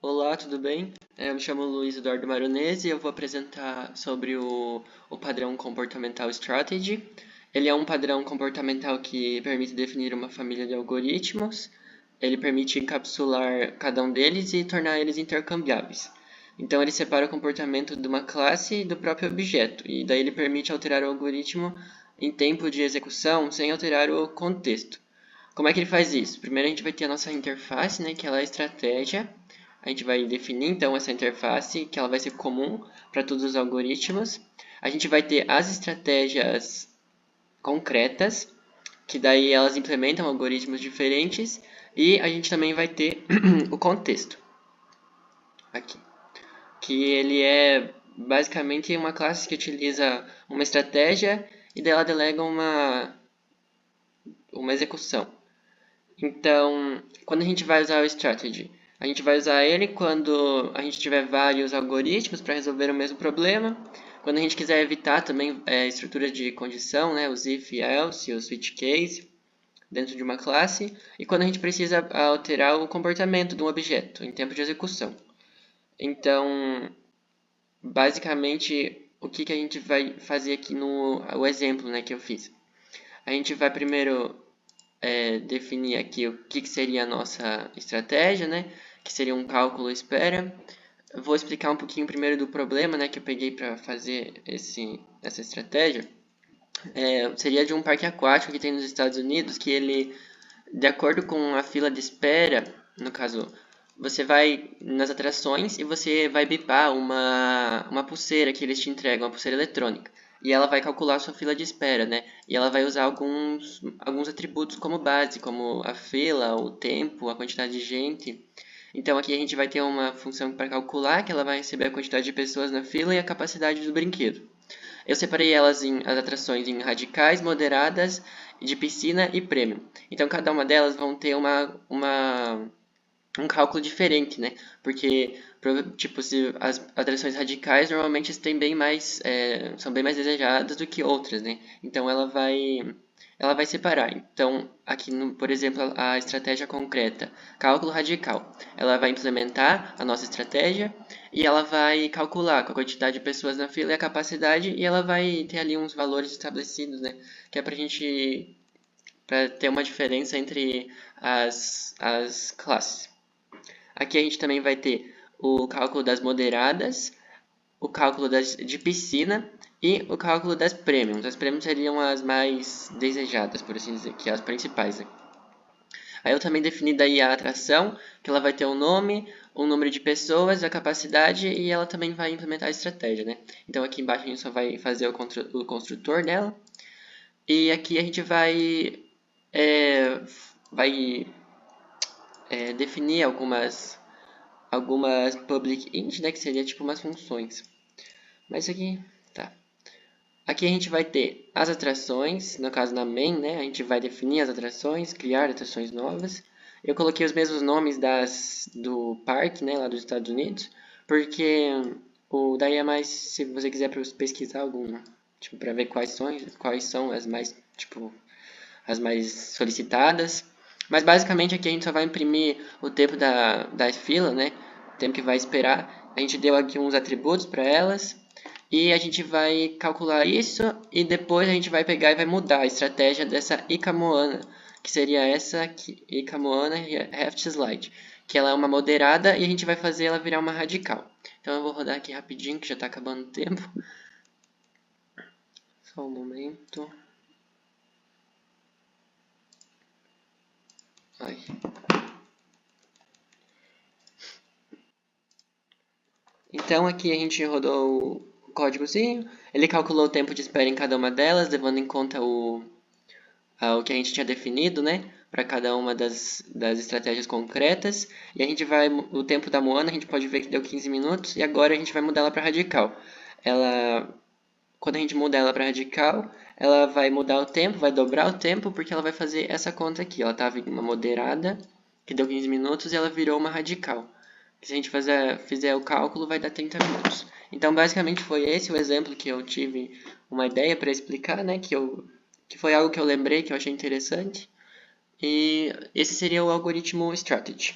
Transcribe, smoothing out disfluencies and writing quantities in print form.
Olá, tudo bem? Eu me chamo Luiz Eduardo Maronese e eu vou apresentar sobre o padrão comportamental strategy. Ele é um padrão comportamental que permite definir uma família de algoritmos. Ele permite encapsular cada um deles e tornar eles intercambiáveis. Então, ele separa o comportamento de uma classe do próprio objeto, e daí ele permite alterar o algoritmo em tempo de execução sem alterar o contexto. Como é que ele faz isso? Primeiro a gente vai ter a nossa interface, né, que ela é a estratégia. A gente vai definir então essa interface, que ela vai ser comum para todos os algoritmos. A gente vai ter as estratégias concretas, que daí elas implementam algoritmos diferentes. E a gente também vai ter o contexto, aqui, que ele é basicamente uma classe que utiliza uma estratégia e dela delega uma execução. Então, quando a gente vai usar o strategy, a gente vai usar ele quando a gente tiver vários algoritmos para resolver o mesmo problema. Quando a gente quiser evitar também estruturas de condição, né, os if, else e o switch case dentro de uma classe. E quando a gente precisa alterar o comportamento de um objeto em tempo de execução. Então, basicamente, o que a gente vai fazer aqui no o exemplo, né, que eu fiz? A gente vai primeiro definir aqui o que seria a nossa estratégia, né? Que seria um cálculo espera. Eu vou explicar um pouquinho primeiro do problema, né, que eu peguei para fazer essa estratégia. Seria de um parque aquático que tem nos Estados Unidos, que ele, de acordo com a fila de espera, no caso, você vai nas atrações e você vai bipar uma pulseira que eles te entregam, uma pulseira eletrônica. E ela vai calcular a sua fila de espera, né? E ela vai usar alguns atributos como base, como a fila, o tempo, a quantidade de gente. Então aqui a gente vai ter uma função para calcular, que ela vai receber a quantidade de pessoas na fila e a capacidade do brinquedo. Eu separei as atrações em radicais, moderadas, de piscina e premium. Então cada uma delas vão ter um cálculo diferente, né? Porque, tipo, se as atrações radicais normalmente são bem mais desejadas do que outras, né? Então ela vai separar. Então, aqui, por exemplo, a estratégia concreta, cálculo radical, ela vai implementar a nossa estratégia e ela vai calcular com a quantidade de pessoas na fila e a capacidade, e ela vai ter ali uns valores estabelecidos, né? Que é para ter uma diferença entre as classes. Aqui a gente também vai ter o cálculo das moderadas, o cálculo de piscina e o cálculo das premiums. As premiums seriam as mais desejadas, por assim dizer, que é as principais, né? Aí eu também defini daí a atração, que ela vai ter um nome, o número de pessoas, a capacidade, e ela também vai implementar a estratégia, né? Então aqui embaixo a gente só vai fazer o construtor dela. E aqui a gente é, vai definir algumas public int, né, que seria tipo umas funções. Mas isso aqui, tá. Aqui a gente vai ter as atrações, no caso na main, né, a gente vai definir as atrações, criar atrações novas. Eu coloquei os mesmos nomes do parque, né, lá dos Estados Unidos, porque daí é mais, se você quiser pesquisar alguma, tipo, para ver quais são as mais solicitadas. Mas basicamente aqui a gente só vai imprimir o tempo da fila, né? O tempo que vai esperar. A gente deu aqui uns atributos para elas. E a gente vai calcular isso e depois a gente vai pegar e vai mudar a estratégia dessa Ikamoana, que seria essa aqui, Ikamoana Heft Slide, que ela é uma moderada e a gente vai fazer ela virar uma radical. Então eu vou rodar aqui rapidinho que já está acabando o tempo. Só um momento. Ai. Então aqui a gente rodou o códigozinho, ele calculou o tempo de espera em cada uma delas, levando em conta o que a gente tinha definido, né, para cada uma das estratégias concretas. E a gente o tempo da Moana, a gente pode ver que deu 15 minutos, e agora a gente vai mudar ela para radical. Quando a gente muda ela para radical, ela vai mudar o tempo, vai dobrar o tempo, porque ela vai fazer essa conta aqui. Ela estava em uma moderada, que deu 15 minutos, e ela virou uma radical. Se a gente fizer o cálculo, vai dar 30 minutos. Então, basicamente, foi esse o exemplo que eu tive uma ideia para explicar, né? Que foi algo que eu lembrei, que eu achei interessante. E esse seria o algoritmo strategy.